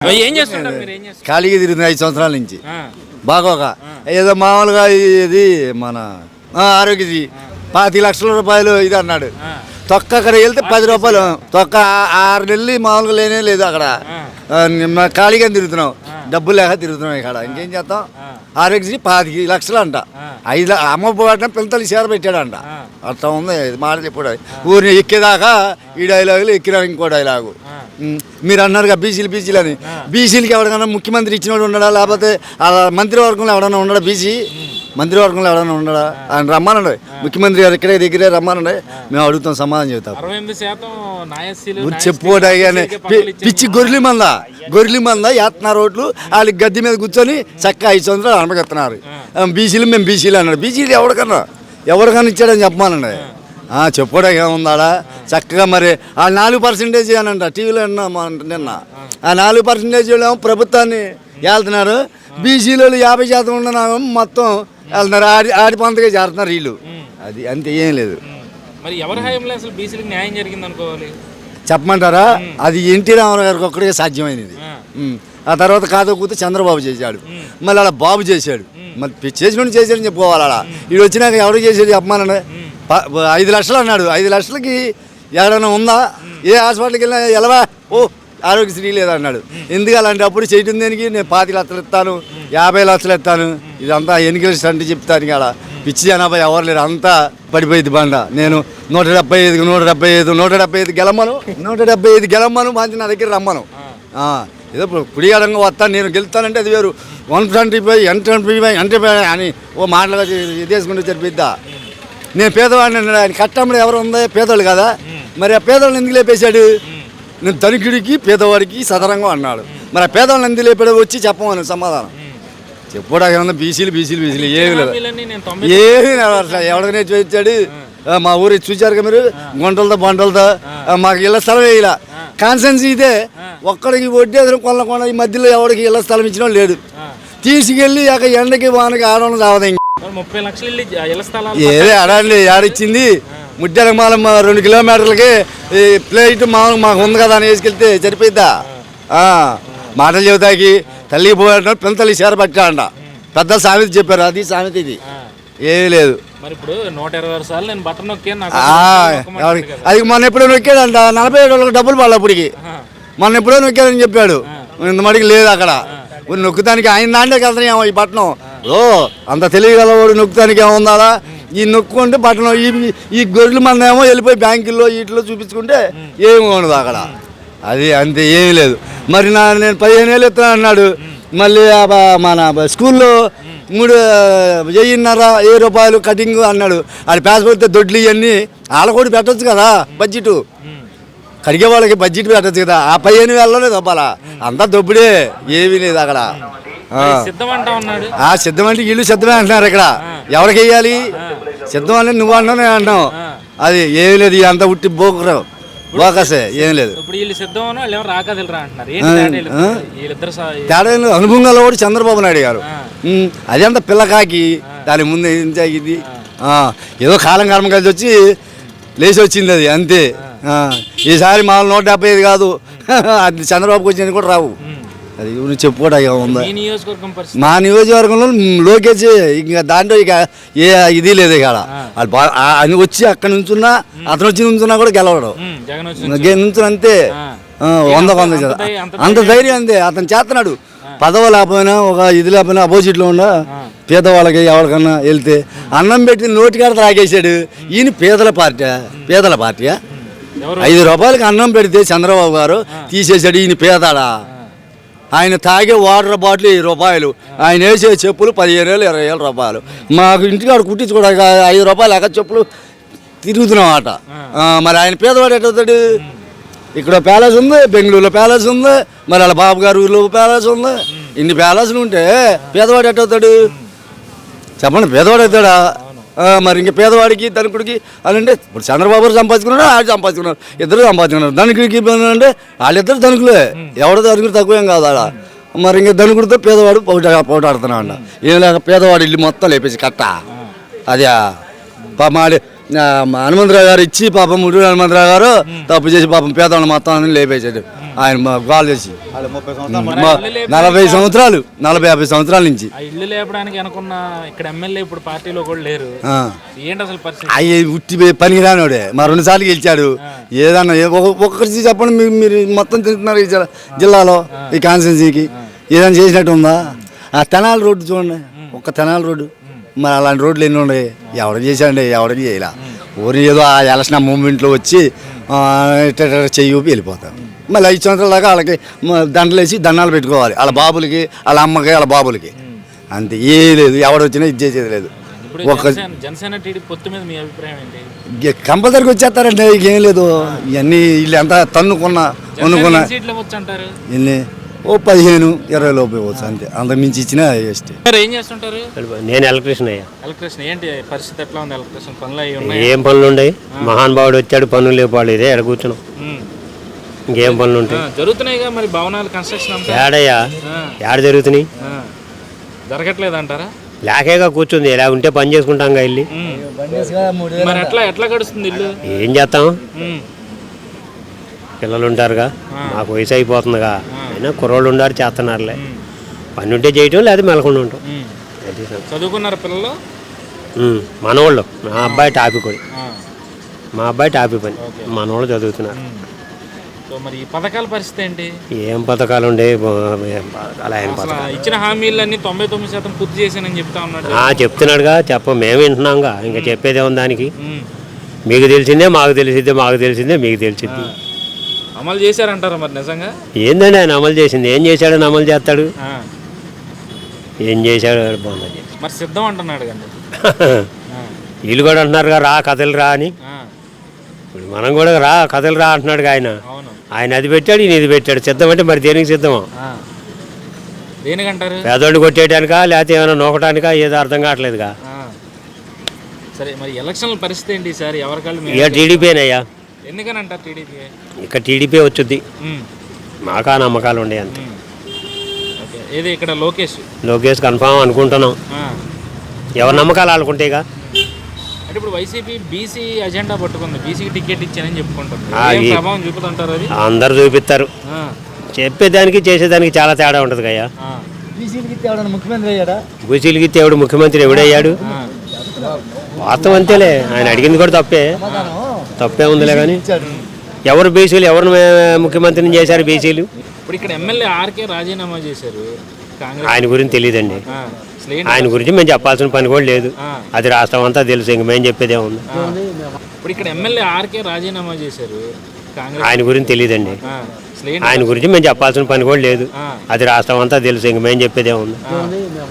ఏం చేస్తుంటారు మీరు? ఏం చేస్తారు? ఖాళీగా తిరుగుతుంది 5 సంవత్సరాల నుంచి బాగోక ఏదో మామూలుగా ఇది మన ఆరోగ్యశ్రీ 25 లక్షల రూపాయలు ఇది అన్నాడు. తొక్క అక్కడ వెళ్తే 10 రూపాయలు తొక్క 6 నెలలు మామూలుగా లేనే లేదు అక్కడ. ఖాళీగా తిరుగుతున్నాం, డబ్బులు లేక తిరుగుతున్నాం ఇక్కడ. ఇంకేం చేస్తాం? ఆరోగ్యశ్రీ 25 లక్షలు అంట. 5 అమ్మ పోవడం పిల్లలు షేర్ పెట్టాడంట. అట్లా ఉంది మాట చెప్పుడు. ఊరిని ఎక్కేదాకా ఈ డైలాగులు ఎక్కినా ఇంకో డైలాగు. మీరు అన్నారుగా బీసీలు అని. బీసీలకి ఎవరికైనా ముఖ్యమంత్రి ఇచ్చినోడు ఉండడా, లేకపోతే మంత్రివర్గంలో ఎవడన్నా ఉండడా? బీసీ మంత్రివర్గంలో ఎవడన్నా ఉండడా? ఆయన రమ్మానండి, ముఖ్యమంత్రి గారు ఇక్కడే దగ్గరే రమ్మానండి, మేము అడుగుతాం, సమాధానం చెబుతాం. చెప్పుకోవడానికి పిచ్చి గొర్రెలి మంద వేస్తున్నారు రోడ్లు. వాళ్ళకి గద్దె మీద కూర్చొని చక్కగా 5 సంవత్సరాలు అనుమతిస్తున్నారు. బీసీలు మేము బీసీలు అన్నాడు. బీసీలు ఎవరికన్నా ఇచ్చాడని చెప్పమానండి. చెప్పుకోవడానికి ఏముందాడా? చక్కగా మరి ఆ 4% అనంట టీవీలో నిన్న. ఆ 4% ఏమో ప్రభుత్వాన్ని వెళ్తున్నారు. బీసీలో 50% ఉన్న మొత్తం వెళ్తున్నారు. ఆడి పంతగా చేరుతున్నారు వీళ్ళు. అది అంతే, ఏం లేదు. మరి ఎవరి హయాంలో అసలు బీసీలకు న్యాయం జరిగింది అనుకోవాలి? చెప్పమంటారా? అది ఎన్టీ రామారావు గారికి ఒక్కడికే సాధ్యమైనది. ఆ తర్వాత కాదో కూతే చంద్రబాబు చేశాడు, మళ్ళీ అలా బాబు చేశాడు. మరి చేసినట్టు చేశాడని చెప్పుకోవాలి. అలా వీడు వచ్చినాక ఎవరు చేసేది చెప్పమానండి. 5 లక్షలు అన్నాడు. 5 లక్షలకి ఎక్కడైనా ఉందా? ఏ హాస్పిటల్కి వెళ్ళినా ఎలవా ఆరోగ్యశ్రీ లేదన్నాడు. ఎందుకు అలాంటి అప్పుడు చేయటం దేనికి? నేను 25 లక్షలు ఇస్తాను, 50 లక్షలు ఇస్తాను, ఇదంతా ఎన్నికల అంటే చెప్తాను. ఇక్కడ పిచ్చి జనాభా ఎవరు లేరు, అంతా పడిపోయింది బండ. నేను 175 గెలమ్మను మంచి నా దగ్గర రమ్మను. ఏదో కుడిగాడంగా వస్తాను, నేను గెలుస్తానంటే అది వేరు. 125 125 అని ఓ మాటలుగా ఇదేసుకుంటే సరిపోద్దా? నేను పేదవాడిని, ఆయన కట్టంలో ఎవరు ఉందో పేదవాళ్ళు కదా. మరి ఆ పేదవాళ్ళని ఎందుకు లేపేశాడు? నేను ధనికుడికి పేదవాడికి సదరంగా అన్నాడు. మరి ఆ పేదవాళ్ళని ఎందుకు లేపాడు? వచ్చి చెప్పమని సమాధానం చెప్పుకోవడానికి ఏమన్నా? బీసీలు ఏమి లేదు, ఏమీ అట్లా ఎవరికైనా చూపించాడు. మా ఊరి చూశారుగా మీరు, గుంటలతో బంటలతో. మాకు ఇళ్ల స్థలం వేయాల కాన్సెన్స్ ఇదే. ఒక్కడికి వడ్డేసిన కొనకుండా ఈ మధ్యలో ఎవరికి ఇళ్ల స్థలం ఇచ్చినా లేడు. తీసుకెళ్ళి అక్కడ ఎండకి వానకి ఆడడం రావదు. 30 లక్షలు ఏదే ఆడండి, ఆడిచ్చింది ముడ్డెల మాలం 2 కిలోమీటర్లకి ప్లేట్ మాకు ఉంది కదా అని వేసుకెళ్తే సరిపోయిద్దా? మాటలు చెబుతాకి తల్లికి పోయాడు, పిల్లతల్లి చేరబట్టాడంట. పెద్ద సామెత చెప్పారు, అది సామెత. ఇది ఏమీ లేదు. అది మొన్న ఎప్పుడో నొక్కాడంట. 47 వాళ్ళకి డబ్బులు పడాలి అప్పటికి. మొన్న ఎప్పుడో నొక్కాడని చెప్పాడు. ఇంత మడికి లేదు అక్కడ. నొక్కుతానికి ఆయన దాంట్లోకి వెళ్తానేమో ఈ పట్టణం. అంత తెలియగలవాడు నొక్కుతానికి ఏముందా? ఈ నొక్కుంటే పట్టణం ఈ గొర్రెల మంది ఏమో వెళ్ళిపోయి బ్యాంకుల్లో వీటిలో చూపించుకుంటే ఏమి ఉండదు అక్కడ. అది అంతే, ఏమీ లేదు. మరి నేను 15 ఏళ్ళు ఎత్తున్నా అన్నాడు. మళ్ళీ మన స్కూల్లో 3,500 రూపాయలు కటింగ్ అన్నాడు. అది పేస పెడితే దొడ్లు ఇవన్నీ వాళ్ళ కూడా పెట్టచ్చు కదా బడ్జెట్. కడిగే వాళ్ళకి బడ్జెట్ పెట్టచ్చు కదా. ఆ 15,000లోనే దొబ్బాలా? అంతా దొబ్బుడే, ఏమీ లేదు అక్కడ. సిద్ధం అంటే వీళ్ళు సిద్ధమే అంటున్నారు. ఇక్కడ ఎవరికి వెయ్యాలి? సిద్ధం అంటే నువ్వు అంటున్నావు, నేను అంటున్నావు. అది ఏమీ లేదు, అంతా ఉట్టి బోకసే, ఏం లేదు. తేడా అనుభవంగా కూడా చంద్రబాబు నాయుడు గారు. అది అంత పిల్లకాకి దాని ముందు ఇది ఏదో కాలం కర్మ కలిసి వచ్చి లేచి వచ్చింది అది, అంతే. ఈసారి మా 175 కాదు, అది చంద్రబాబుకి వచ్చినది కూడా రావు. అది చెప్పుకోవడానికి ఉందా? మా నియోజకవర్గంలో లోకేష్ ఇంకా దాంట్లో ఇక ఏ ఇది లేదు. ఇక్కడ అని వచ్చి అక్కడ నుంచున్నా, అతను వచ్చి నుంచున్నా కూడా గెలవడం నుంచుని అంతే. 100 అంత ధైర్యం అంతే. అతను చేస్తున్నాడు. పదవ లేకపోయినా ఒక ఇది లేకపోయినా అపోజిట్లో ఉన్న పేదవాళ్ళకి ఎవరికన్నా వెళ్తే అన్నం పెట్టి నోటికాడ తాగేశాడు. ఈయన పేదల పార్టీయా? 5 రూపాయలకి అన్నం పెడితే చంద్రబాబు గారు తీసేశాడు. ఈయన పేదాడా? ఆయన తాగే వాటర్ బాటిల్ 10 రూపాయలు, ఆయన వేసే చెప్పులు 15,000 20,000 రూపాయలు. మాకు ఇంటికాడ కుట్టించుకోవడానికి 5 రూపాయలు ఎక్కడ చెప్పులు తిరుగుతున్నాం అట. మరి ఆయన పేదవాడు ఎట్టవుతాడు? ఇక్కడ ప్యాలెస్ ఉంది, బెంగళూరులో ప్యాలెస్ ఉంది, మరి వాళ్ళ బాబు గారు ఊరిలో ప్యాలెస్ ఉంది. ఇన్ని ప్యాలెస్లు ఉంటే పేదవాడు ఎట్టవుతాడు చెప్పండి? పేదవాడు అవుతాడా? మరి ఇంక పేదవాడికి ధనికుడికి అంటే ఇప్పుడు చంద్రబాబు గారు సంపాదించుకున్నాడు, ఆడు సంపాదించుకున్నారు, ఇద్దరు సంపాదించుకున్నారు. ధనికుడికి అంటే వాళ్ళిద్దరు ధనికులే, ఎవడో ధనికుడు తక్కువేం కాదు ఆడ. మరి ఇంక ధనికుడితో పేదవాడు పోటాడుతున్నాడు అంట. ఏం లేక పేదవాడు ఇల్లు మొత్తం లేపేసి కట్ట. అదే పాపం హనుమంతరావు గారు ఇచ్చి పాపం హనుమంతరావు గారు తప్పు చేసి పాపం పేదవాళ్ళు మొత్తం లేపేసాడు. ఆయన కాల్ చేసి 40 సంవత్సరాలు 40-50 సంవత్సరాల నుంచి ఆ ఇల్లు లేపడానికి అనుకున్న ఇక్కడ ఎమ్మెల్యే ఇప్పుడు పార్టీలో కూడా లేరు. ఏంటి అసలు పరిస్థితి? అయ్యి ఉట్టి పనికి రానివాడే మా 2 సార్లు గెలిచాడు. ఏదన్నా ఒక్కరికి చెప్పండి, మీరు మొత్తం తింటున్నారు ఈ జిల్లాలో ఈ కాన్స్టిట్యున్సీకి ఏదైనా చేసినట్టు ఉందా? ఆ తెనాలి రోడ్డు చూడండి, ఒక్క తెనాలి రోడ్డు, మరి అలాంటి రోడ్లు ఎన్ని ఉన్నాయి? ఎవరు చేశాడండి? ఎవరికి చేయలే. ఊరి ఏదో ఆ ఎలక్షన్ మూమెంట్లో వచ్చి చెయ్యి ఊపి వెళ్ళిపోతారు. మళ్ళీ 5 సంవత్సరాల దాకా వాళ్ళకి దండలు వేసి దండాలు పెట్టుకోవాలి, వాళ్ళ బాబులకి, వాళ్ళ అమ్మకి, వాళ్ళ బాబులకి. అంతే, ఏ లేదు. ఎవడు వచ్చినా ఇది చేసేది లేదు. ఒక జనసేన టీడీపీ పొత్తు మీద మీ అభిప్రాయం ఏంటి? కంపల్సరీగా వచ్చేస్తారండి. ఏం లేదు, ఇవన్నీ వీళ్ళు ఎంత తన్నుకున్నా సీట్లు ఇవ్వచ్చు అంటారు? ఎన్ని 15-20 లోపు ఇవ్వచ్చు అంతే, అంత మించి ఇచ్చినా వేస్ట్. ఏం చేస్తుంటారు? నేను ఎలక్ట్రీషియన్ అయ్యా. ఎలక్ట్రీషియన్ ఏంటి పరిస్థితి ఎట్లా ఉంది? ఎలక్ట్రీషియన్ పనులు అవి ఉన్నాయి? ఏం పనులు ఉన్నాయి? మహానుభావుడు వచ్చాడు, పనులు లేపాడు, ఇదే ఎడ కూర్చున్నాం. ఇంకేం పనులు ఉంటాయి? జరుగుతున్నాయిగా మరి భవనాలు కన్స్ట్రక్షన్ అంతా. ఏడయ్యా, ఏడ జరుగుతున్నాయి? జరగట్లేదు అంటారా? లేకేగా కూర్చుంది, ఇలా ఉంటే పని చేసుకుంటాంగా వెళ్ళి. మరి ఎట్లా గడుస్తుంది ఇల్లు? ఏం చేస్తాం, పిల్లలు ఉంటారుగా, మాకు వయసు అయిపోతుందిగా, అయినా కుర్రోళ్ళు ఉండారు, చేస్తున్నారులే. పని ఉంటే చేయటం, లేదా మెలకుండా ఉంటాం. చదువుకున్నారు పిల్లలు? మనవాళ్ళు, మా అబ్బాయి టాపీ కొడి, మా అబ్బాయి టాపీ పని, మనవాళ్ళు చదువుతున్నారు. మరి ఈ పథకాల పరిస్థితి ఏంటి? ఏం పథకాలు ఉండే? అలా ఏం పథకాలు? ఇచ్చిన హామీలన్నీ 99% పూర్తి చేశానని చెప్తా ఉన్నాడు. చెప్తున్నాడుగా, మేము వింటున్నాంగా, ఇంకా చెప్పేదే ఉంది దానికి. మీకు తెలిసిందే మాకు తెలిసిందే, మాకు తెలిసిందే మీకు తెలిసింది. అమలు చేశారంటారా మరి నిజంగా? ఏందండి ఆయన అమలు చేసింది? ఏం చేశాడని అమలు చేస్తాడు? ఏం చేశాడు? బాగుంది. మరి సిద్ధం అంటున్నాడు కదా. వీళ్ళు కూడా అంటున్నారుగా, రా కథలు రా అని. ఇప్పుడు మనం కూడా రా కథలు రా అంటున్నాడు ఆయన. ఆయన అది పెట్టాడు, ఈయన ఇది పెట్టాడు. సిద్ధం అంటే మరి దేనికి సిద్ధమా? దేనికంటారు? పేదోడిని కొట్టేయడానికా, లేకపోతే ఏమైనా నోకటానికా, ఏదో అర్థం కావట్లేదుగా. సరే, మరి ఎలక్షన్ల పరిస్థితి ఏంటి సార్? ఎవరికాళ్ళు? ఇక టీడీపీనయ్యా. ఎందుకని అంటారు టీడీపీ? ఇక టీడీపీ వచ్చుద్ది, మాకా నమ్మకాలు ఉండే అంతే. ఏది ఇక్కడ లోకేష్ కన్ఫామ్ అనుకుంటున్నాం. ఎవరి నమ్మకాలు ఆడుకుంటేగా. అంటే ఇప్పుడు వైసీపీ బీసీ అజెండా పట్టుకుంది, బీసీకి టికెట్ ఇచ్చానని చెప్పుకుంటుంది. ప్రభావం చూపుతుంటారు అది? అందరు చూపిస్తారు. చెప్పేదానికి చేసేదానికి చాలా తేడా ఉంటుంది కదా. బీసీలకి ఎవడు ముఖ్యమంత్రి ఎవడయ్యాడు? వాస్తవం అంతేలే, ఆయన అడిగింది కూడా తప్పే ఉందిలే. కానీ ఎవరు బీసీలు ఎవరిని ముఖ్యమంత్రిని చేశారు? బీసీలు. ఇప్పుడు ఇక్కడ ఎమ్మెల్యే ఆర్కే రాజీనామా చేశారు. ఆయన గురించి తెలియదండి. ఆయన గురించి మేము చెప్పాల్సిన పని కూడా లేదు, అది రాష్ట్రం అంతా తెలుసు, ఇంక మేము చెప్పేదే ఉంది. ఇప్పుడు ఇక్కడ ఎమ్మెల్యే ఆర్కే రాజీనామా చేశారు. ఆయన గురించి తెలియదండి. ఆయన గురించి మేము చెప్పాల్సిన పని కూడా లేదు, అది రాష్ట్రం అంతా తెలుసు, ఇంక మేము చెప్పేదే ఉంది.